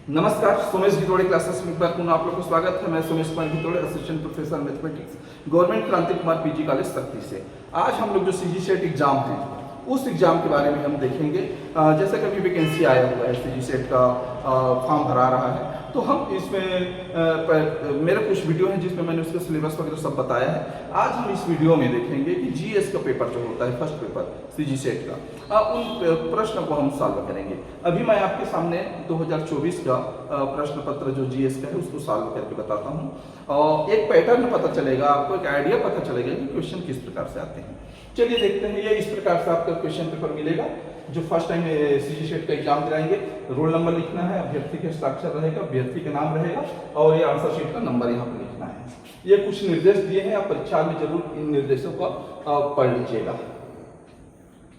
नमस्कार, सोमेश भितोड़े क्लासेस में एक बार पुनः आप लोग को स्वागत है। मैं Somesh Kumar Bhitode, assistant professor mathematics, government Kranti Kumar PG college सक्ती से। आज हम लोग जो सीजी सेट एग्जाम है उस एग्जाम के बारे में हम देखेंगे। जैसे कभी वैकेंसी आया हुआ है, सीजी सेट का फॉर्म भरा रहा है, तो हम इसमें मेरे कुछ वीडियो हैं जिसमें मैंने उसका सिलेबस वगैरह सब बताया है। आज हम इस वीडियो में देखेंगे कि जीएस का पेपर जो होता है, फर्स्ट पेपर सीजी सेट का, उन प्रश्न को हम सॉल्व करेंगे। अभी मैं आपके सामने 2024 का प्रश्न पत्र जो जीएस का है उसको सॉल्व करके बताता हूँ, और एक पैटर्न पता चलेगा, आपको एक आइडिया पता चलेगा कि क्वेश्चन किस प्रकार से आते हैं। चलिए देखते हैं। ये इस प्रकार से आपका क्वेश्चन पेपर मिलेगा। जो फर्स्ट टाइम सीजी सेट का एग्जाम दिलाएंगे, रोल नंबर लिखना है, अभ्यर्थी के हस्ताक्षर रहेगा, अभ्यर्थी का नाम रहेगा, और ये आंसर शीट का नंबर यहाँ पर लिखना है। ये कुछ निर्देश दिए हैं, आप परीक्षा में जरूर इन निर्देशों को पढ़ लीजिएगा।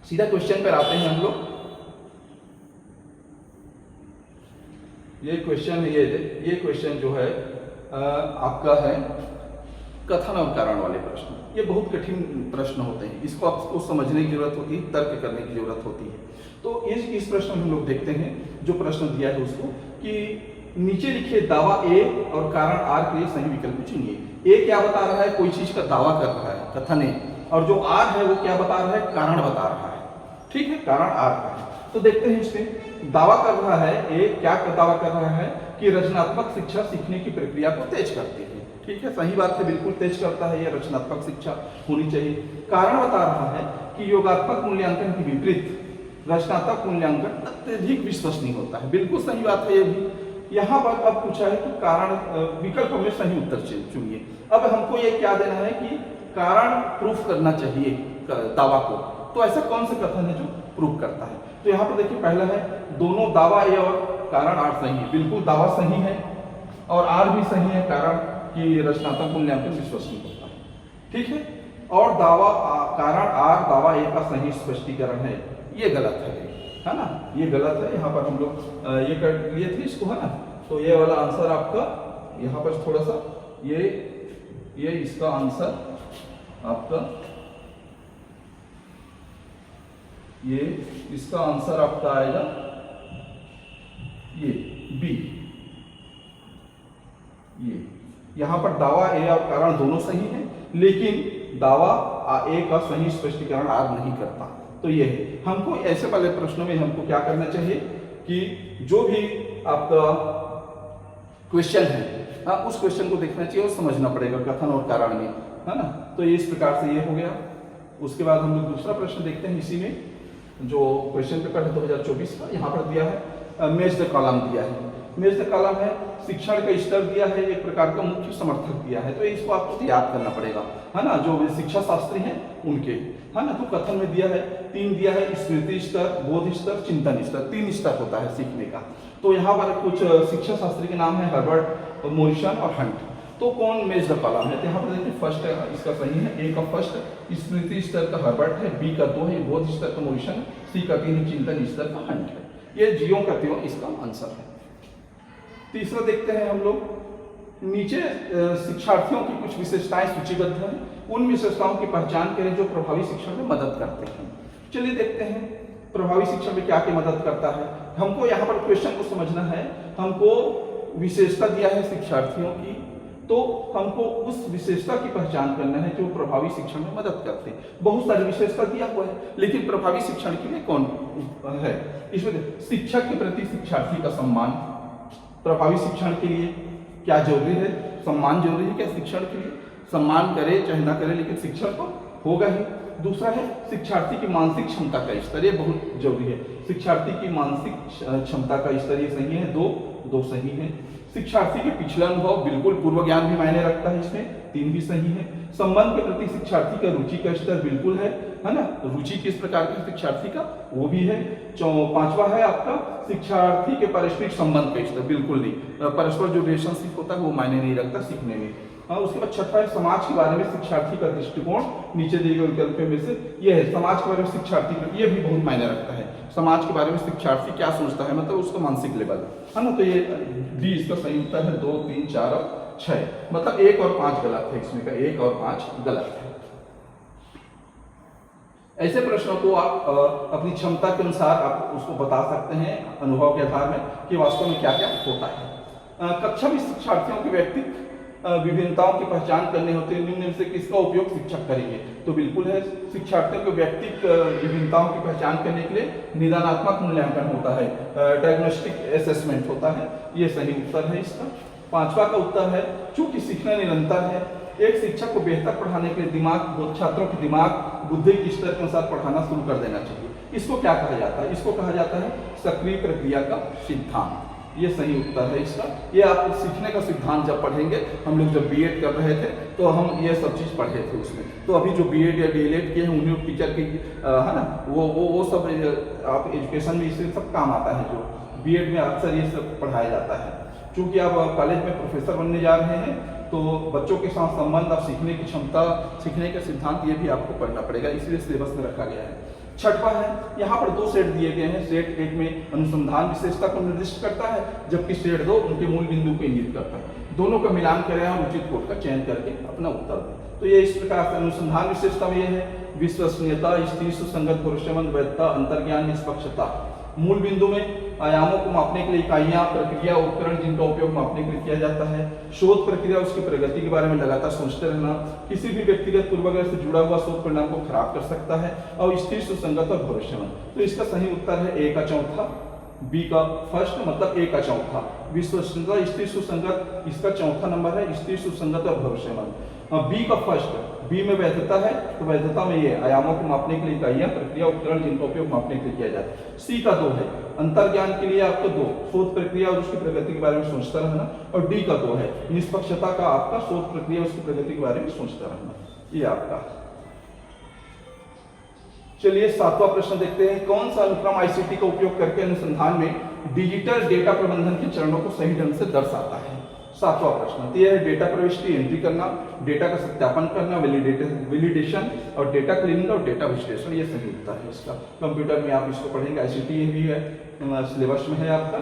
सीधा क्वेश्चन पर आते हैं हम लोग। ये क्वेश्चन ये क्वेश्चन जो है आपका है कथन और कारण वाले प्रश्न। ये बहुत कठिन प्रश्न होते हैं, इसको आपको समझने की जरूरत होती है, तर्क करने की जरूरत होती है। तो इस प्रश्न में हम लोग देखते हैं जो प्रश्न दिया है उसको, कि नीचे लिखे दावा ए और कारण आर के लिए सही विकल्प चुनिए। ए क्या बता रहा है, कोई चीज का दावा कर रहा है, कथन ए, और जो आर है वो क्या बता रहा है, कारण बता रहा है। ठीक है, कारण आर का है। तो देखते हैं इसमें दावा कर रहा है ए, क्या दावा कर रहा है कि रचनात्मक शिक्षा सीखने की प्रक्रिया को तेज करती है। ठीक है, सही बात है, बिल्कुल तेज करता है, यह रचनात्मक शिक्षा होनी चाहिए। कारण बता रहा है कि योगात्मक मूल्यांकन के विपरीत रचनात्मक मूल्यांकन अत्यधिक विश्वसनीय होता है। बिल्कुल सही बात है ये भी। यहाँ पर अब पूछा है कि कारण, विकल्प में सही उत्तर चुनिए। अब हमको ये क्या देना है कि कारण प्रूफ करना चाहिए दावा को। तो ऐसा कौन सा कथन है जो प्रूफ करता है? तो यहाँ पर देखिए, पहला है दोनों दावा ए और कारण आर सही है। बिल्कुल दावा सही है और आर भी सही है, कारण कि रचनात्मक मूल्यांकन विश्वसनीय होता है। ठीक है, और कारण आर दावा ए का सही स्पष्टीकरण है, ये गलत है ना, ये गलत है। यहाँ पर हम लोग ये कर लिए थे इसको, है ना। तो ये वाला आंसर आपका यहाँ पर थोड़ा सा ये इसका आंसर आपका, ये इसका आंसर आपका आएगा ये बी। ये यहाँ पर दावा ए और कारण दोनों सही है, लेकिन दावा ए का सही स्पष्टीकरण आर नहीं करता। तो ये है, हमको ऐसे वाले प्रश्नों में हमको क्या करना चाहिए कि जो भी आपका क्वेश्चन है उस क्वेश्चन को देखना चाहिए और समझना पड़ेगा कथन और कारण में, है ना। तो ये इस प्रकार से ये हो गया। उसके बाद हम लोग दूसरा प्रश्न देखते हैं इसी में, जो क्वेश्चन पेपर है 2024 का। यहाँ पर दिया है मैच द कॉलम दिया है। मैच द कॉलम है, शिक्षण का स्तर दिया है, एक प्रकार का मुख्य समर्थक दिया है। तो इसको आपको याद करना पड़ेगा, है ना, जो शिक्षा शास्त्री हैं उनके, है ना। तो कथन में दिया है 3 दिया है, स्मृति स्तर, बोध स्तर, चिंतन स्तर। 3 स्तर होता है सीखने का। तो यहाँ पर कुछ शिक्षा शास्त्री के नाम है, हर्बर्ट, मोरिसन और हंट। तो कौन मैच द कॉलम है? तो यहाँ पर देखिए, फर्स्ट इसका सही है, ए का फर्स्ट, स्मृति स्तर का हर्बर्ट है, बी का 2 है, बोध स्तर का मोरिसन, सी का 3 है, चिंतन स्तर का हंट है। ये जियो का त्यों इसका आंसर है। तीसरा देखते हैं हम लोग। नीचे शिक्षार्थियों की कुछ विशेषताएं सूचीबद्ध हैं, उन विशेषताओं की पहचान करें जो प्रभावी शिक्षण में मदद करते हैं। चलिए देखते हैं प्रभावी शिक्षण में क्या क्या मदद करता है। हमको यहाँ पर क्वेश्चन को समझना है, हमको विशेषता दिया है शिक्षार्थियों की, तो हमको उस विशेषता की पहचान करना है जो प्रभावी शिक्षण में मदद करते हैं। बहुत सारी विशेषता दिया हुआ है, लेकिन प्रभावी शिक्षण के लिए कौन है? इसमें शिक्षक के प्रति शिक्षार्थी का सम्मान। प्रभावी शिक्षण के लिए क्या जरूरी है? सम्मान जरूरी है क्या शिक्षण के लिए? सम्मान करे चाहे ना करे, लेकिन शिक्षण तो होगा ही। दूसरा है शिक्षार्थी की मानसिक क्षमता का स्तर, ये बहुत जरूरी है। शिक्षार्थी की मानसिक क्षमता का स्तर, ये सही है, दो सही है। शिक्षार्थी के पिछला अनुभव, बिल्कुल पूर्व ज्ञान भी मायने रखता है इसमें, 3 भी सही है। संबंध के प्रति शिक्षार्थी का रुचि का स्तर, बिल्कुल है ना, रुचि किस प्रकार की शिक्षार्थी का, वो भी है। 5वां है आपका शिक्षार्थी के पारस्परिक संबंध का स्तर, बिल्कुल नहीं, परस्पर जो रिलेशनशिप होता है वो मायने नहीं रखता सीखने में। उसके बाद 6वां है समाज के बारे में शिक्षार्थी का दृष्टिकोण। नीचे दिए गए विकल्प में से ये है, समाज के बारे में शिक्षार्थी का, ये भी बहुत मायने रखता है। समाज के बारे में शिक्षार्थी क्या सोचता है, मतलब उसका मानसिक लेवल, है ना। तो ये डी इसका सही उत्तर है। 2, 3, 4 और 6, मतलब 1 और 5 गलत है, इसमें का 1 और 5 गलत है। ऐसे प्रश्नों को आप अपनी क्षमता के अनुसार आप उसको बता सकते हैं अनुभव के आधार में कि वास्तव में क्या क्या होता है। कक्षा में शिक्षार्थियों के व्यक्तित्व विभिन्नताओं की पहचान करनी होती है, निम्न में से किसका उपयोग शिक्षक करेंगे? तो बिल्कुल है, शिक्षार्थियों के व्यक्तित्व विभिन्नताओं की पहचान करने के लिए निदानात्मक मूल्यांकन होता है, डायग्नोस्टिक असेसमेंट होता है। ये सही उत्तर है इसका। पांचवा का उत्तर है, चूंकि सीखना निरंतर है, एक शिक्षक को बेहतर पढ़ाने के लिए छात्रों के दिमाग बुद्धि के स्तर के अनुसार पढ़ाना शुरू कर देना चाहिए। इसको क्या कहा जाता है? इसको कहा जाता है सक्रिय प्रक्रिया का सिद्धांत। ये सही उत्तर है इसका। ये आप सीखने का सिद्धांत जब पढ़ेंगे, हम लोग जब बीएड कर रहे थे तो हम ये सब चीज़ पढ़े थे उसमें। तो अभी जो बीएड या डीएलएड किए हैं उन्हीं टीचर की है ना, वो सब आप एजुकेशन में इससे सब काम आता है। जो बीएड में अक्सर ये सब पढ़ाया जाता है। चूँकि आप कॉलेज में प्रोफेसर बनने जा रहे हैं तो बच्चों के साथ संबंध, आप सीखने की क्षमता, सीखने का सिद्धांत, ये भी आपको पढ़ना पड़ेगा, इसलिए सिलेबस में रखा गया है। छठवां है, यहाँ पर दो सेट दिए गए हैं। सेट एक में अनुसंधान विशेषता को निर्दिष्ट करता है, जबकि सेट दो उनके मूल बिंदु को इंगित करता है। दोनों का मिलान करें और उचित कोड का चयन करके अपना उत्तर दें। तो ये इस प्रकार से अनुसंधान विशेषता में यह है विश्वसनीयता, स्थिर, सुसंगत, भरोसेमंद, वैधता, अंतर्ज्ञान, निष्पक्षता। मूल बिंदु में आयामों को मापने के लिए इकाइयां, प्रक्रिया, उपकरण जिनका उपयोग मापने के लिए किया जाता है। शोध प्रक्रिया, उसकी प्रगति के बारे में लगातार सोचते रहना किसी भी व्यक्तिगत पूर्वाग्रह से जुड़ा हुआ शोध परिणाम को खराब कर सकता है। और स्थिर, सुसंगत और भरोसेमंद। तो इसका सही उत्तर है ए का चौथा, बी का फर्स्ट, मतलब ए का चौथा। विश्वसनीयता, स्थिर, सुसंगत, इसका चौथा नंबर है, स्थिर, सुसंगत और भरोसेमंद। बी का फर्स्ट, बी में वैधता है, तो वैधता में ये आयामों को मापने के लिए इकाइयां, प्रक्रिया, उपकरण जिनका उपयोग मापने के लिए किया जाता है। सी का 2 है, अंतर्ज्ञान के लिए आपका 2, शोध प्रक्रिया और उसकी प्रगति के बारे में सोचता रहना। और डी का 2 है, निष्पक्षता का आपका शोध प्रक्रिया, उसकी प्रगति के बारे में सोचता रहना। ये आपका। चलिए 7वां प्रश्न देखते हैं। कौन सा अनुक्रम आईसीटी का उपयोग करके अनुसंधान में डिजिटल डेटा प्रबंधन के चरणों को सही ढंग से दर्शाता है? 7वां प्रश्न। तो यह है डेटा प्रविष्टि, एंट्री करना, डेटा का सत्यापन करना, वैलिडेशन और डेटा क्लीनिंग और डेटा विश्लेषण। ये सही उत्तर है इसका। कंप्यूटर में आप इसको पढ़ेंगे, आईसीटी भी है, सिलेबस में है आपका,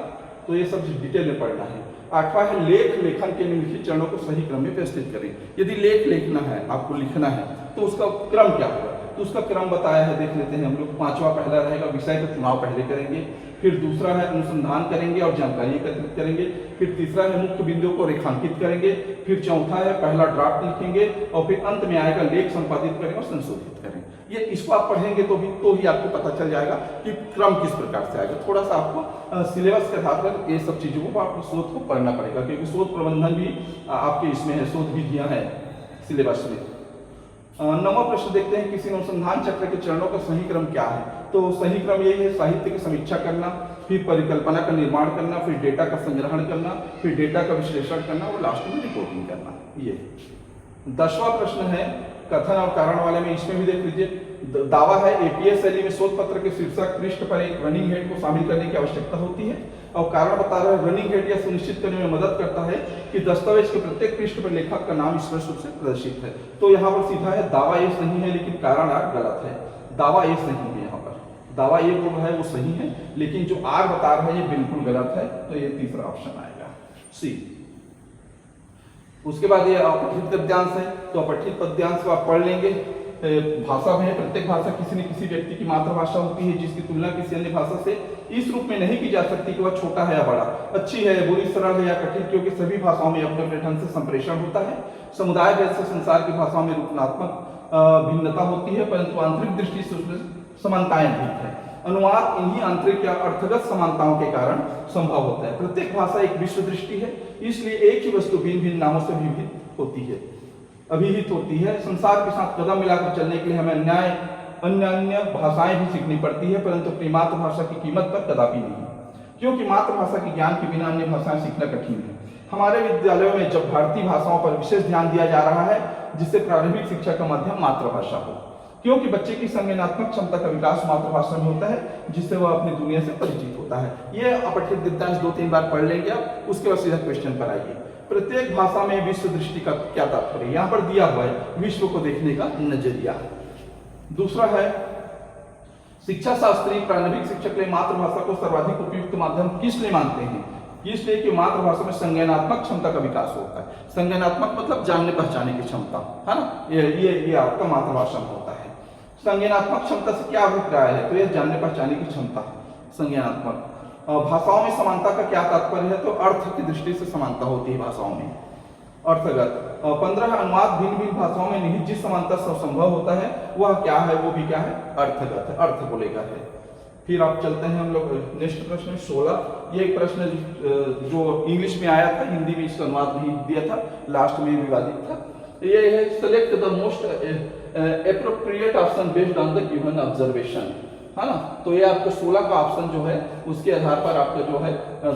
तो ये सब डिटेल में पढ़ना है। 8वां है लेख लेखन के निम्नलिखित चरणों को सही क्रम में व्यवस्थित करें। यदि लेख लिखना है, आपको लिखना है, तो उसका क्रम क्या होगा? तो उसका क्रम बताया है, देख लेते हैं हम लोग। 5वां पहला रहेगा विषय का चुनाव पहले करेंगे, फिर दूसरा है अनुसंधान करेंगे और जानकारी एकत्रित करेंगे, फिर तीसरा है मुख्य बिंदुओं को रेखांकित करेंगे, फिर चौथा है पहला ड्राफ्ट लिखेंगे और फिर अंत में आएगा लेख संपादित करेंगे और संशोधित करेंगे। ये इसको आप पढ़ेंगे तो ही आपको पता चल जाएगा कि क्रम किस प्रकार से आएगा। थोड़ा सा आपको सिलेबस के आधार पर ये सब चीजों को आपको शोध को पढ़ना पड़ेगा, क्योंकि शोध प्रबंधन भी आपके इसमें है, शोध विधियां हैं सिलेबस में। 9वां प्रश्न देखते हैं, किसी अनुसंधान चक्र के चरणों का सही क्रम क्या है? तो सही क्रम यही है, साहित्य की समीक्षा करना, फिर परिकल्पना का निर्माण करना, फिर डेटा का संग्रहण करना, फिर डेटा का विश्लेषण करना और लास्ट में रिपोर्टिंग करना। ये 10वां प्रश्न है कथन और कारण वाले में, इसमें भी देख लीजिए। दावा है एपीएस शैली में शोध पत्र के शीर्षक पृष्ठ पर एक रनिंग हेड को शामिल करने की आवश्यकता होती है। और कारण बता रहा है रनिंग हेड यह सुनिश्चित करने में मदद करता है कि दस्तावेज के प्रत्येक पृष्ठ पर लेखक का नाम स्पष्ट रूप से प्रदर्शित है। तो यहाँ पर सीधा है दावा ये सही है लेकिन कारण आर गलत है। दावा ये सही है, यहाँ पर दावा ये बोल रहा है वो सही है, लेकिन जो आर बता रहा है ये बिल्कुल गलत है। तो ये तीसरा ऑप्शन आएगा, सी। उसके बाद ये अपठित पद्यांश है, तो अपठित पद्यांश को आप पढ़ लेंगे। भाषा में प्रत्येक भाषा किसी न किसी व्यक्ति की मातृभाषा होती है, जिसकी तुलना किसी अन्य भाषा से इस रूप में नहीं की जा सकती कि वह छोटा है या बड़ा, अच्छी है, बुरी, सरल है या कठिन, क्योंकि सभी भाषाओं में अपने अपने ढंग से संप्रेषण होता है। समुदाय भेद से संसार की भाषाओं में रूपनात्मक भिन्नता होती है, परंतु आंतरिक दृष्टि से उसमें समानताएं अधिक है। अनुवाद इन्हीं आंतरिक या अर्थगत समानताओं के कारण संभव होता है। प्रत्येक भाषा एक विश्व दृष्टि है, इसलिए एक ही वस्तु भिन्न भिन्न नामों से अभिहित होती है। संसार के साथ कदम मिलाकर चलने के लिए हमें अन्य भाषाएं भी सीखनी पड़ती है, परंतु अपनी मातृभाषा की कीमत पर कदापि नहीं, क्योंकि मातृभाषा के ज्ञान के बिना अन्य भाषाएं सीखना कठिन है। हमारे विद्यालयों में जब भारतीय भाषाओं पर विशेष ध्यान दिया जा रहा है, जिससे प्रारंभिक शिक्षा का माध्यम मातृभाषा हो, क्योंकि बच्चे की संज्ञानात्मक क्षमता का विकास मातृभाषा में होता है, जिससे वह अपनी दुनिया से परिचित होता है। ये अपठित पद्यांश 2-3 बार पढ़ लेंगे आप, उसके बाद सीधा क्वेश्चन पर आइए। प्रत्येक भाषा में विश्व दृष्टि का क्या तात्पर्य? यहाँ पर दिया हुआ है विश्व को देखने का नजरिया। दूसरा है शिक्षा शास्त्री प्रारंभिक शिक्षक के लिए मातृभाषा को सर्वाधिक उपयुक्त माध्यम किस लिए मानते हैं? इसलिए कि मातृभाषा में संज्ञानात्मक क्षमता का विकास होता है। संज्ञानात्मक मतलब जानने पहचाने की क्षमता, है ना, ये आपका मातृभाषा में होता है। संज्ञानात्मक क्षमता से क्या अभिप्राय है? तो यह जानने पहचानने की क्षमता है संज्ञानात्मक। भाषाओं में समानता का क्या तात्पर्य है? तो अर्थ की दृष्टि से समानता होती है भाषाओं में। अर्थगत 15 अनुवाद भिन्न भिन्न भाषाओं में निहित जिस समानता से संभव होता है वह क्या है? वो भी क्या है? अर्थगत है, अर्थ को लेकर है। फिर आप चलते हैं हम लोग नेक्स्ट प्रश्न 16। ये एक प्रश्न जो इंग्लिश में आया था, हिंदी में इसका अनुवाद नहीं दिया था, लास्ट में विवादित था। ये है select the most appropriate option based on the given observation, है ना। तो ये आपका 16 का ऑप्शन जो है उसके आधार पर आपका जो है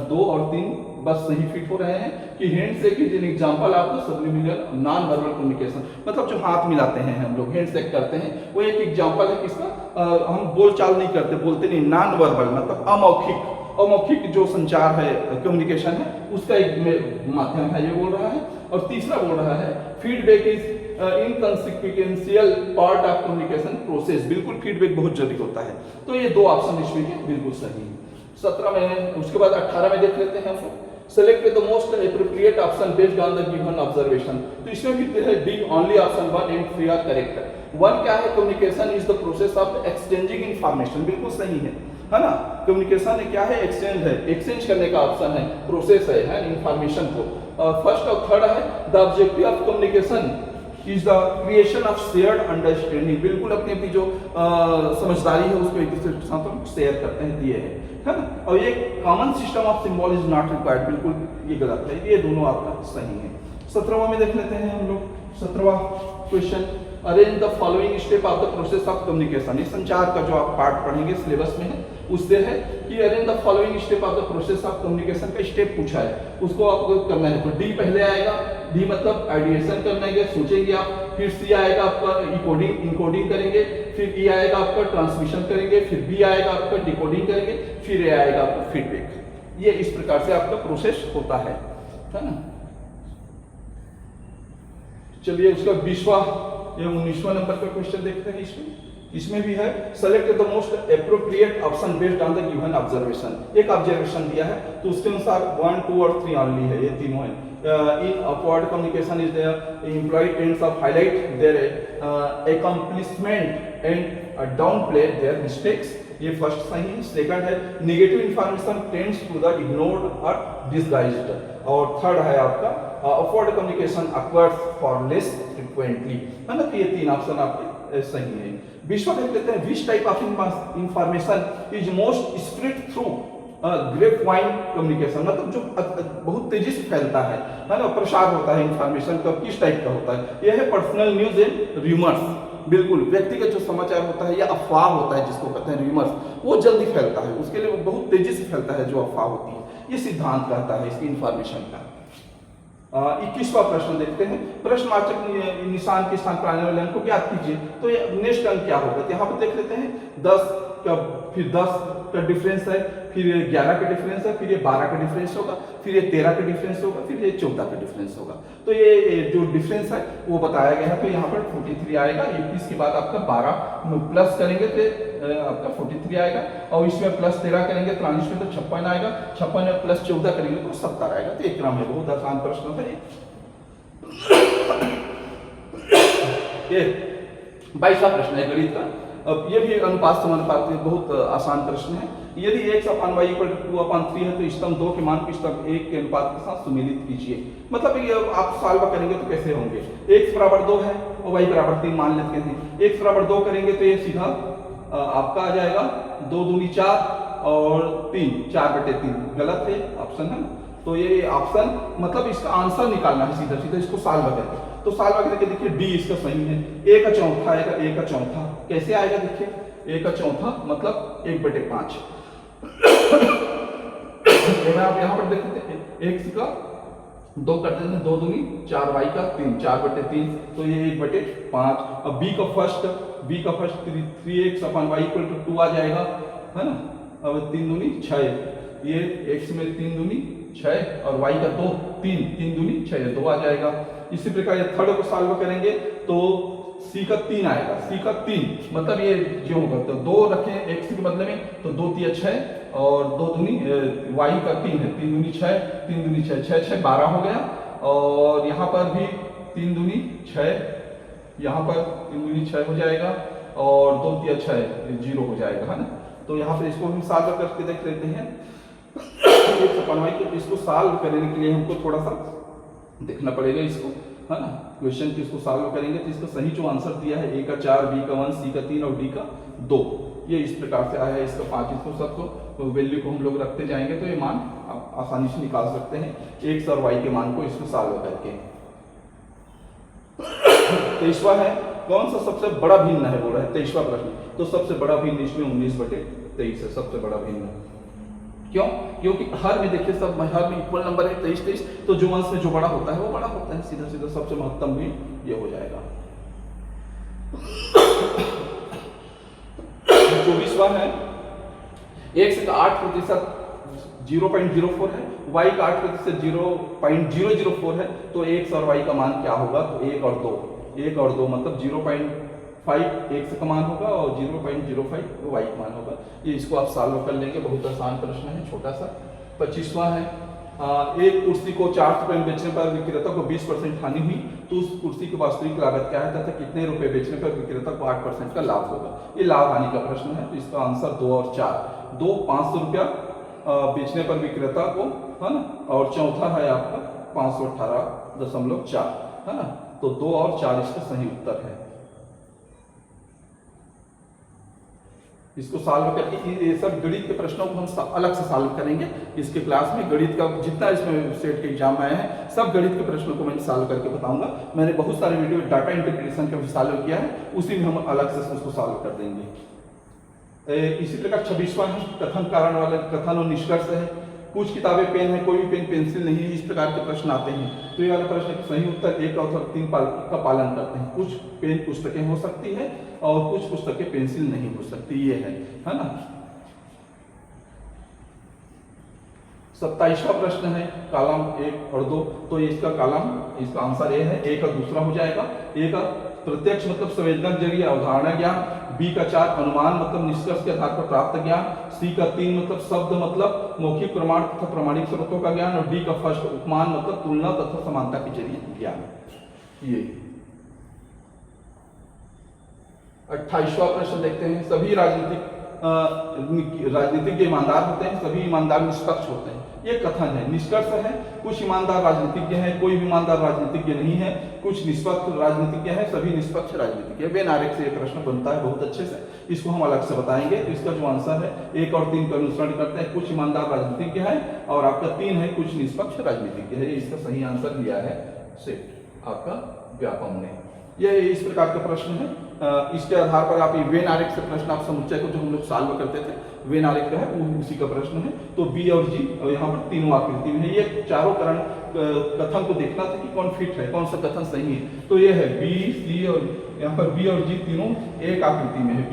2 और 3 बस सही फिट हो रहे हैं कि handshake is an example of the subliminal non verbal communication. मतलब जो हाथ मिलाते हैं हम लोग, हैंडशेक करते हैं, वो एक एग्जांपल है किसका? हम बोलचाल नहीं करते, बोलते नहीं, नॉन वर्बल मतलब अमौखिक जो संचार है, कम्युनिकेशन है, उसका एक माध्यम है, ये बोल रहा है। और तीसरा बोल रहा है feedback is inconsequential part of communication process. बिल्कुल फीडबैक बहुत जरूरी होता है। तो ये 2 ऑप्शन इसमें के बिल्कुल सही है। 17 में, उसके बाद 18 में देख लेते हैं हम। Select the most appropriate option based on the given observation. तो इसमें भी है D, only option 1 and 3 are correct. 1 क्या है? Communication is the process of exchanging information. बिल्कुल सही है ना। कम्युनिकेशन क्या है? एक्सचेंज है, एक्सचेंज करने का ऑप्शन है, प्रोसेस है इंफॉर्मेशन को। फर्स्ट और थर्ड है the objective of communication is the creation of shared understanding. बिल्कुल अपनी अपनी जो समझदारी है उसको एक दूसरे के साथ शेयर करते हैं, दिए है ना। और ये common system of symbol is not required, बिल्कुल ये गलत है, ये दोनों आपका सही है। 17वां में देख लेते हैं हम लोग। 17वां question, arrange the following step of the process of communication. ये संचार का जो आप पार्ट पढ़ेंगे सिलेबस में है, उससे है कि arrange the following step of the process of communication का स्टेप पूछा है, उसको आपको करना है। तो डी पहले आएगा, डी मतलब आइडिएशन करना, सोचेंगे आप। फिर सी आएगा आपका इनकोडिंग करेंगे, फिर ई आएगा आपका ट्रांसमिशन करेंगे, फिर बी आएगा आपका डिकोडिंग करेंगे, फिर ए आएगा आपका फीडबैक। ये इस प्रकार से आपका प्रोसेस होता है ना। चलिए उसका 20वां या 19वां नंबर का क्वेश्चन देखते हैं। इसमें भी है select the most appropriate option based on the given observation. एक ऑब्जर्वेशन दिया है तो उसके अनुसार 1, 2 और 3 ओनली है, ये तीनों है। in upward communication is the employee tends of highlight their accomplishment and downplay their mistakes। ये फर्स्ट सही है। सेकंड है negative information tends to the ignored और डिसगाइज्ड। और थर्ड है आपका upward communication occurs for less frequently, है ना। तो ये 3 ऑप्शन आपके सही है। 20वां देख लेते हैं। Which type of information is most spread through grapevine communication. मतलब जो बहुत तेजी से फैलता है ना, प्रसार होता है इंफॉर्मेशन का, किस टाइप का होता है? यह है पर्सनल न्यूज एंड र्यूमर्स। बिल्कुल व्यक्तिगत जो समाचार होता है या अफवाह होता है, जिसको कहते हैं र्यूमर्स, वो जल्दी फैलता है, उसके लिए वो बहुत तेजी से फैलता है जो अफवाह होती है। ये सिद्धांत कहता है इसकी इंफॉर्मेशन का। 21वां प्रश्न देखते हैं। प्रश्नवाचक निशान के स्थान पर आने वाले अंक को ज्ञात कीजिए। तो ये नेक्स्ट अंक क्या होगा? तो यहाँ पर देख लेते हैं 10 का, फिर 10 का डिफरेंस है, फिर 11 का डिफरेंस है, फिर ये 12 का डिफरेंस होगा, फिर ये 13 का डिफरेंस होगा, फिर ये 14 का डिफरेंस होगा। तो ये जो डिफरेंस है वो बताया गया है। तो यहाँ पर 43 आएगा। 21 के बाद आपका 12 प्लस करेंगे तो आपका 43 आएगा, और इसमें प्लस 13 करेंगे तो 43 में तो 56 आएगा, 56 में प्लस 14 करेंगे तो 70 आएगा। तो एक क्रम है, बहुत आसान प्रश्न है ये। 22वां प्रश्न है गणित का। अब ये भी अनुपात समानुपात बहुत आसान प्रश्न है। यदि x upon y equal to 2/3 है तो स्तंभ 2 के मान को स्तंभ 1 के अनुपात के साथ सुमेलित कीजिए। मतलब ये आप सॉल्व करेंगे तो कैसे होंगे? x बराबर 2 है और y बराबर 3 मान लेते हैं। x बराबर 2 करेंगे तो ये सीधा आपका आ जाएगा 2 दूनी 4 और 3, 4/3। गलत है ऑप्शन है। तो ये ऑप्शन मतलब इसका आंसर निकालना है सीधा सीधा, इसको सॉल्व करके। तो सॉल्व करके देखिए डी इसका सही है। a का चौथा आएगा, a का चौथा कैसे आएगा? देखिए a का चौथा मतलब 1/5। आप यहाँ पर देख सकते हैं x का 2 कर देते हैं, 2 दूनी 4, y का 3, 4/3, तो ये 1/5। अब b का first 3x upon y equal to 2 आ जाएगा, है ना। अब 3 दूनी 6, ये x में 3 दूनी 6 और y का 2, 3 दूनी 6, 2 आ जाएगा। इसी प्रकार ये थर्ड को सॉल्व करेंगे तो c का 3 आएगा, c का 3 मतलब ये जो होगा तो 2 रखें x के बदले में तो 2 3 6 और 2 दूनी y का 3 है, 3 दूनी 6, 3 दूनी 6, 6 6 12 हो गया। और यहाँ पर भी 3 दूनी 6, यहाँ पर 3 दूनी 6 हो जाएगा। और 2 तिया 6 है, 0 हो जाएगा, है ना। तो यहाँ पे इसको हम सॉल्व करके देख लेते हैं। 155 के इसको सॉल्व करने के लिए हमको थोड़ा सा देखना पड़ेगा इसको, है ना। क्वेश्चन को इसको सॉल्व करेंगे तो इसका सही जो आंसर दिया है ए का 4, बी का 1, सी का 3 और डी का 2, ये इस प्रकार से आया है। इसका 5 इसको सबको वैल्यू को हम लोग रखते जाएंगे तो ये मान आप आसानी से निकाल सकते हैं एक्स और वाई के मान को इसको सॉल्व करके। 23वां है कौन सा सबसे बड़ा भिन्न है, बोल रहा है 23वां प्रश्न। तो सबसे बड़ा भिन्न इसमें 19/23 है, सबसे बड़ा भिन्न। क्यों? क्योंकि हर में देखिए सब हर में इक्वल नंबर है 23, तो जो अंश में जो बड़ा होता है वो बड़ा होता है, सीधा सीधा सबसे महत्तम भी ये हो जाएगा। 24वां है x का 8% 0.04 है, y का 8% 0.004 है, तो x और y का मान क्या होगा? तो 1 और 2 मतलब 0.5 x का मान होगा और 0.05 y का मान होगा। ये इसको आप सॉल्व कर लेंगे, बहुत आसान प्रश्न है, छोटा सा। 25वां है एक कुर्सी को 4 रुपए में बेचने पर विक्रेता को 20% हानि हुई, तो उस कुर्सी की वास्तविक लागत क्या है तथा कितने रुपए बेचने पर विक्रेता को 8% का लाभ होगा। ये लाभ हानि का प्रश्न है, तो इसका आंसर 2 और 4। 2 500 रुपया बेचने पर विक्रेता को, है ना, और चौथा है आपका 518.4, है ना। तो 2 और 4 इसका सही उत्तर है। इसको सॉल्व करके ये सब गणित के प्रश्नों को हम अलग से सॉल्व करेंगे इसके क्लास में। गणित का जितना इसमें सेट के एग्जाम आए हैं सब गणित के प्रश्नों को मैं सॉल्व करके बताऊंगा। मैंने बहुत सारे वीडियो डाटा इंटीग्रेशन का भी सॉल्व किया है, उसी में हम अलग से उसको सॉल्व कर देंगे। इसी प्रकार 26वां है कथन कारण वाला कथन और निष्कर्ष है। कुछ किताबें पेन है, कोई भी पेन पेंसिल नहीं है, इस प्रकार के प्रश्न आते हैं। तो ये वाला प्रश्न सही उत्तर 1 और 3 का पालन करते हैं। कुछ पेन पुस्तकें हो सकती है और कुछ पुस्तकें पेंसिल नहीं हो सकती, ये है ना। 27वां प्रश्न है कॉलम 1 और 2, तो इसका इसका आंसर ए है, ए का दूसरा हो जाएगा। ए का प्रत्यक्ष मतलब संवेदनक जरिए अवधारणा ज्ञान, बी का 4 अनुमान मतलब निष्कर्ष के आधार पर प्राप्त ज्ञान, सी का 3 मतलब शब्द मतलब मौखिक प्रमाण तथा प्रमाणिक स्रोतों का ज्ञान, और डी का फर्स्ट उपमान मतलब तुलना तथा समानता के जरिए ज्ञान। ये 28वां प्रश्न देखते हैं। सभी राजनीतिज्ञ ईमानदार होते हैं, सभी ईमानदार निष्पक्ष होते हैं, ये कथन है। निष्कर्ष है कुछ ईमानदार राजनीतिज्ञ हैं, कोई भी ईमानदार राजनीतिज्ञ नहीं है, कुछ निष्पक्ष राजनीतिज्ञ हैं, सभी निष्पक्ष राजनीतिज्ञ। वेन आरेख से ये प्रश्न बनता है बहुत अच्छे से, इसको हम अलग से बताएंगे। तो इसका जो आंसर है 1 और 3 का अनुसरण करते हैं, कुछ ईमानदार राजनीतिज्ञ है, और आपका 3 है कुछ निष्पक्ष राजनीतिज्ञ है। इसका सही आंसर दिया है सेट आपका व्यापम ने। ये इस प्रकार का प्रश्न है। इसके आधार पर आप वेन आरेख से प्रश्न आप समुच्चय को जो हम लोग सॉल्व करते थे वेन आरेख का है वो उसी का प्रश्न है। तो बी और जी और यहाँ पर तीनों आकृति में है, ये चारों करण कथन को देखना था कि कौन फिट है, कौन सा कथन सही है। तो ये है बी सी और यहाँ पर बी और जी तीनों एक आकृति में है।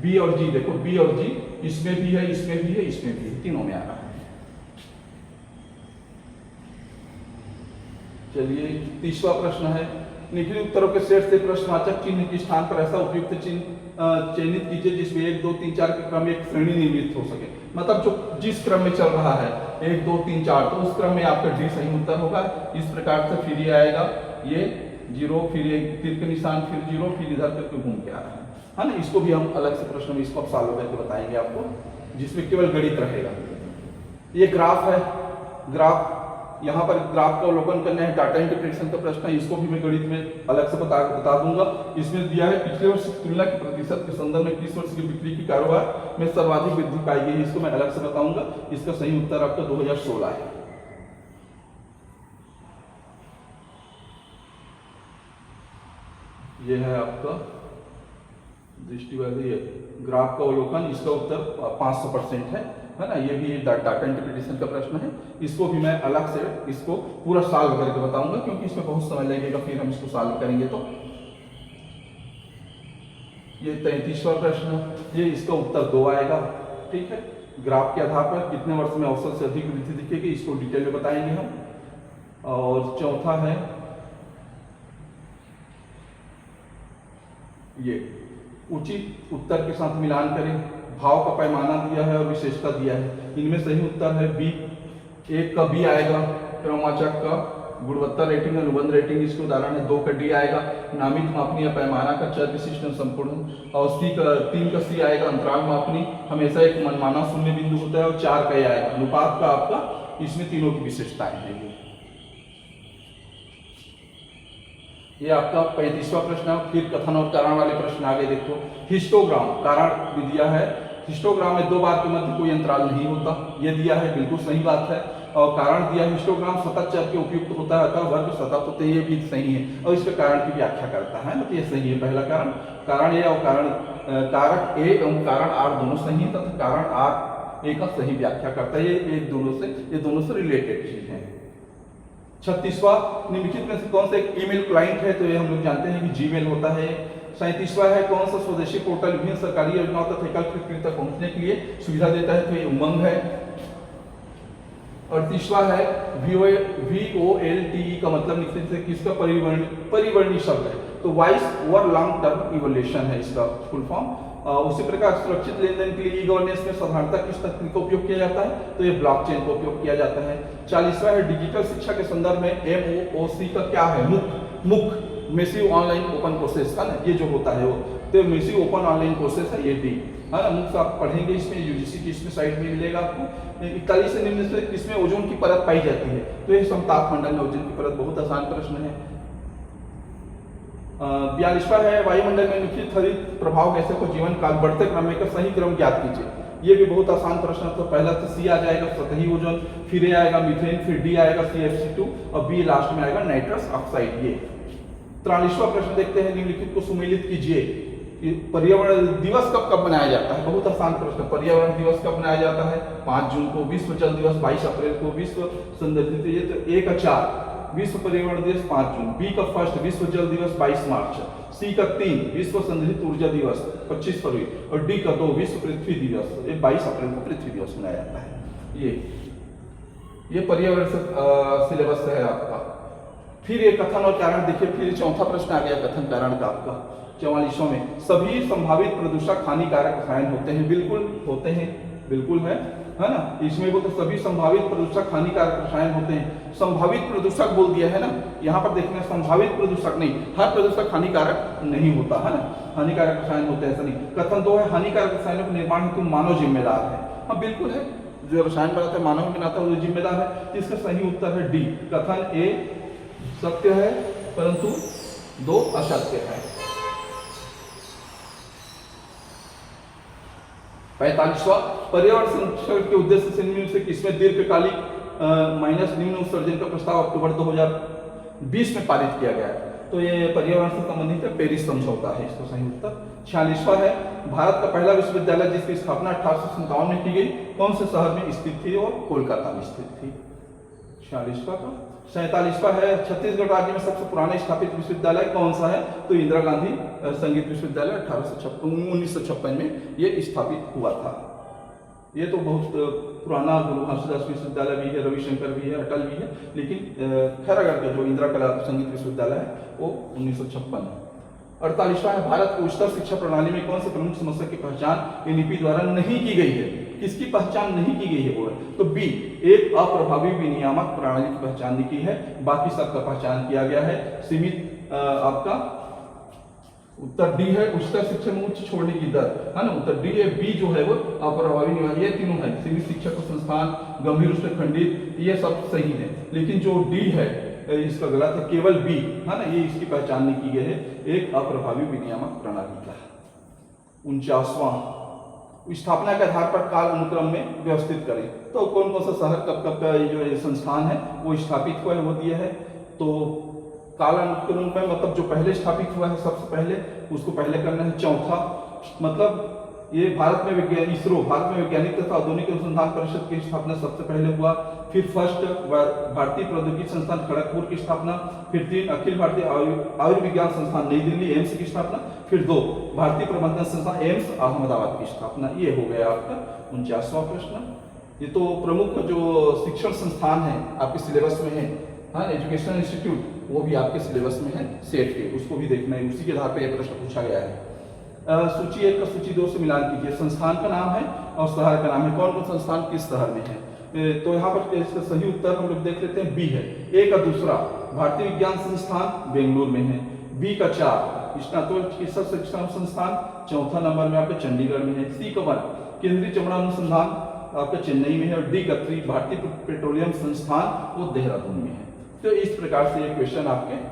बी और जी देखो, बी और जी इसमें भी है, इसमें भी है, इसमें भी है, तीनों में आ रहा है। चलिए 30वां प्रश्न है। निम्नलिखित उत्तरों के सेट से प्रश्नवाचक चिन्ह के स्थान पर ऐसा उपयुक्त चिन्ह चयनित कीजिए जिसमें 1 2 3 4 के क्रम में एक श्रेणी निर्मित हो सके। मतलब जो जिस क्रम में चल रहा है 1 2 3 4, तो उस क्रम में आपका डी सही उत्तर होगा। इस प्रकार से फिर ये आएगा, ये 0, फिर ये तीर के निशान, फिर 0, फिर इधर करके घूम के आ रहा है ना। इसको भी हम अलग से प्रश्न में इसको सॉल्व करके बताएंगे आपको, जिसमें केवल गणित रहेगा। ये ग्राफ है, ग्राफ यहाँ पर ग्राफ का अवलोकन करना है, डाटा इंटरप्रिटेशन का प्रश्न है, इसको भी मैं गणित में अलग से बता दूंगा। इसमें दिया है पिछले वर्ष की तुलना के प्रतिशत के संदर्भ में किस वर्ष की बिक्री की कारोबार में सर्वाधिक वृद्धि पाई गई है, इसको मैं अलग से बताऊंगा। इसका सही उत्तर आपका 2016 है। ये है आपका दृष्टिवादी ग्राफ का अवलोकन, इसका उत्तर 500% है ना। ये भी डाटा इंटरप्रिटेशन का प्रश्न है, इसको भी मैं अलग से इसको पूरा सॉल्व करके बताऊंगा क्योंकि इसमें बहुत समय लगेगा, फिर हम इसको सॉल्व करेंगे। तो ये 33वां प्रश्न है, ये इसका उत्तर 2 आएगा। ठीक है, ग्राफ के आधार पर कितने वर्ष में औसत से अधिक वृद्धि दिखेगी, इसको डिटेल में बताएंगे हम। और चौथा है ये उचित उत्तर के साथ मिलान करें, भाव का पैमाना दिया है और विशेषता दिया है। इनमें सही उत्तर है बी, 1 का बी आएगा क्रमवाचक का गुणवत्ता रेटिंग, अनुबंध रेटिंग इसके उदाहरण है। 2 का डी आएगा नामित मापनी या पैमाना का चर विशिष्ट संपूर्ण, और सी का 3 का सी आएगा अंतराल मापनी, हमेशा एक मनमाना शून्य बिंदु होता है, और 4 का ये आएगा अनुपात का आपका, इसमें तीनों की विशेषताएं हैं। ये आपका 35वां प्रश्न है। फिर कथन और कारण वाले प्रश्न आगे देखो। हिस्टोग्राम कारण दिया है, हिस्टोग्राम में 2 बार के मध्य कोई अंतराल नहीं होता, ये दिया है, बिल्कुल सही बात है। और कारण दिया है हिस्टोग्राम सतत चर के उपयुक्त होता है, अतः वर्ग सतत होते हैं, ये भी सही है, और इसके कारण की व्याख्या करता है, मतलब ये सही है पहला कारण। कारण ए और कारक ए एवं कारण आर दोनों सही है, तथा कारण आर ए का सही व्याख्या करता है, ये दोनों से रिलेटेड चीज है। 36वां निम्नलिखित में से कौन सा एक ईमेल क्लाइंट है, तो ये हम लोग जानते हैं कि जीमेल होता है। 37वां है कौन सा स्वदेशी पोर्टल विभिन्न सरकारी योजनाओं तक एकल कृत तक पहुंचने के लिए सुविधा देता है, तो ये उमंग है। और 30वां है VOLTE का मतलब लिखते हैं किसका परिवर्णी शब्द है, तो voice over long term evolution है इसका फुल फॉर्म। उसी प्रकार सुरक्षित लेनदेन के लिए ई गवर्नेंस में साधारणतः किस तकनीक का उपयोग किया जाता है, तो ये ब्लॉकचेन का उपयोग किया जाता है। 40वां है डिजिटल शिक्षा के संदर्भ में MOOC का क्या है, मुख मेसिव ऑनलाइन ओपन कोर्सेज का ना, ये जो होता है वो, तो मेसिव ओपन ऑनलाइन कोर्सेज है, ये डी है ना। मुख्य आप पढ़ेंगे इसमें, यूजीसी की इसमें साइड में मिलेगा आपको। 41 से निम्न से किसमें ओजोन की परत पाई जाती है, तो ये समताप मंडल में ओजोन की परत, बहुत आसान प्रश्न है। 42वां है वायुमंडल में निश्चित हरित प्रभाव गैसों को जीवन काल बढ़ते क्रम में का सही क्रम ज्ञात कीजिए, ये भी बहुत आसान प्रश्न। तो पहला तो सी आ जाएगा सतही ओजोन, फिर ए आएगा मीथेन, फिर डी आएगा CFC2, और बी लास्ट में आएगा नाइट्रस ऑक्साइड। ये 43वां प्रश्न देखते हैं, निम्नलिखित को सुमेलित कीजिए। पर्यावरण दिवस कब कब मनाया जाता है, बहुत आसान प्रश्न। पर्यावरण दिवस कब मनाया जाता है, 5 जून को। विश्व जल दिवस 22 अप्रैल को। विश्व सौंदर्य, तो ए का 4 विश्व पर्यावरण दिवस 5 जून, बी का फर्स्ट विश्व जल दिवस 22 मार्च, सी का 3 विश्व संरक्षित ऊर्जा दिवस 25 फरवरी, और डी का 2 विश्व पृथ्वी दिवस, ये 22 अप्रैल को पृथ्वी दिवस मनाया जाता है। ये पर्यावरण से सिलेबस है आपका। फिर ये कथन और कारण देखिए, फिर चौथा प्रश्न आ गया कथन कारण का आपका 44वां में। सभी संभावित प्रदूषक हानिकारक रसायन होते हैं, बिल्कुल होते हैं, बिल्कुल है ना। इसमें बोलते सभी संभावित प्रदूषक हानिकारक रसायन होते हैं। संभावित प्रदूषक बोल दिया है ना, यहाँ पर देखना संभावित प्रदूषक नहीं, हर प्रदूषक हानिकारक नहीं होता है ना, हानिकारक रसायन होते हैं ऐसा नहीं। कथन 2 है हानिकारक रसायनों के निर्माण हेतु मानव जिम्मेदार है, हाँ बिल्कुल है, जो रसायन बनाता है मानव के नाता वो जिम्मेदार है। इसका सही उत्तर है डी। कथन ए सत्य है परंतु 2 असत्य है। 45वां पर्यावरण संरक्षण के उद्देश्य से निम्न से किसमें दीर्घकालिक माइनस निम्न उत्सर्जन का प्रस्ताव अक्टूबर 2020 में पारित किया गया है, तो ये पर्यावरण से संबंधित है, पेरिस समझौता है इसका सही उत्तर। 46वां है भारत का पहला विश्वविद्यालय जिसकी स्थापना 1857 में की गई कौन से शहर में स्थित थी, और कोलकाता में स्थित थी। 46वां का। 47वां है छत्तीसगढ़ राज्य में सबसे पुराना स्थापित विश्वविद्यालय कौन सा है, तो इंदिरा गांधी संगीत विश्वविद्यालय 1956 में ये स्थापित हुआ था। ये तो बहुत पुराना गुरु घासीदास विश्वविद्यालय भी है, रविशंकर भी है, अटल भी है, लेकिन खैरागढ़ का जो इंदिरा कला संगीत विश्वविद्यालय है वो 1956 में। 48वां है भारत की उच्चतर शिक्षा प्रणाली में कौन सी प्रमुख समस्या की पहचान एनईपी द्वारा नहीं की गई है, किसकी पहचान नहीं की गई है वो, तो बी एक अप्रभावी विनियामक प्रणाली की पहचान की है, बाकी सबका पहचान किया गया है। सीमित आपका उत्तर डी है उच्चतर शिक्षा में उच्च छोड़ने की दर है ना, उत्तर डी है। बी जो है वो अप्रभावी निवारण, ये तीनों है, सीमित शिक्षा का संस्थान, गंभीर रूप से खंडित, ये सब सही है, लेकिन जो डी है इसका गलत है, केवल बी है ना, ये इसकी पहचान नहीं की गई है, एक अप्रभावी विनियामक प्रणाली का। 49वां स्थापना के आधार पर काल अनुक्रम में व्यवस्थित करें, तो कौन कौन सा शहर कब कब का जो संस्थान है वो स्थापित हुआ है वो दिया है। तो काल अनुक्रम में मतलब जो पहले स्थापित हुआ है सबसे पहले उसको पहले करना है। चौथा मतलब ये भारत में इसरो भारत में वैज्ञानिक तथा आधुनिक अनुसंधान परिषद की स्थापना सबसे पहले हुआ। फिर फर्स्ट भारतीय प्रौद्योगिकी संस्थान खड़गपुर की स्थापना, फिर 3 अखिल भारतीय आयुर्विज्ञान संस्थान नई दिल्ली एम्स की स्थापना, फिर 2 भारतीय प्रबंधन संस्थान एम्स अहमदाबाद की स्थापना। ये हो गया आपका 49वां प्रश्न। ये तो प्रमुख जो शिक्षण संस्थान है आपके सिलेबस में है, हाँ एजुकेशनल इंस्टीट्यूट, वो भी आपके सिलेबस में है सेट के, उसको भी देखना है, उसी के आधार पर यह प्रश्न पूछा गया है। सूची 1 का सूची 2 से मिलान कीजिए। संस्थान का नाम है और शहर का नाम है, कौन कौन संस्थान किस शहर में है। तो यहाँ पर इसका सही उत्तर हम लोग देख लेते हैं बी है। ए का दूसरा भारतीय विज्ञान संस्थान बेंगलुरु में है। बी का 4 स्नातक चिकित्सा शिक्षा संस्थान चौथा नंबर में आपके चंडीगढ़ में है। सी का 1 केंद्रीय चमड़ा अनुसंधान आपका चेन्नई में है। और डी का 3 भारतीय पेट्रोलियम संस्थान वो देहरादून में है। तो इस प्रकार से ये क्वेश्चन आपके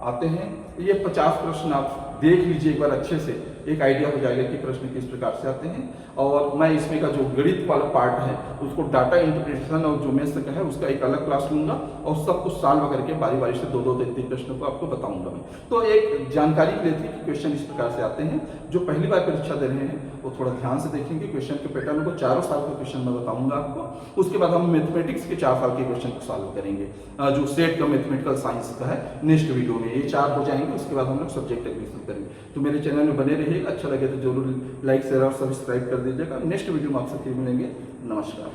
आते हैं। ये 50 प्रश्न आप देख लीजिए एक बार अच्छे से, एक आइडिया हो जाएगा कि प्रश्न किस प्रकार से आते हैं। और मैं इसमें का जो गणित वाला पार्ट है उसको डाटा इंटरप्रिटेशन और जो मेंस का है उसका एक अलग क्लास लूंगा और सब कुछ सॉल्व करके बारी बारी से 2-2 3 प्रश्नों को आपको बताऊंगा मैं। तो एक जानकारी के लिए थी कि क्वेश्चन इस प्रकार से आते हैं। जो पहली बार परीक्षा दे रहे हैं वो थोड़ा ध्यान से देखेंगे क्वेश्चन के पैटर्न को। 4 साल के क्वेश्चन मैं बताऊंगा आपको। उसके बाद हम मैथमेटिक्स के 4 साल के क्वेश्चन को सॉल्व करेंगे, जो सेट का मैथमेटिकल साइंस का है नेक्स्ट वीडियो में। ये 4 हो जाएंगे, उसके बाद हम लोग सब्जेक्ट एडमिशन करेंगे। तो मेरे चैनल में बने रहिएगा, अच्छा लगे तो जरूर लाइक शेयर और सब्सक्राइब कर दीजिएगा। नेक्स्ट वीडियो में आपसे फिर मिलेंगे। नमस्कार।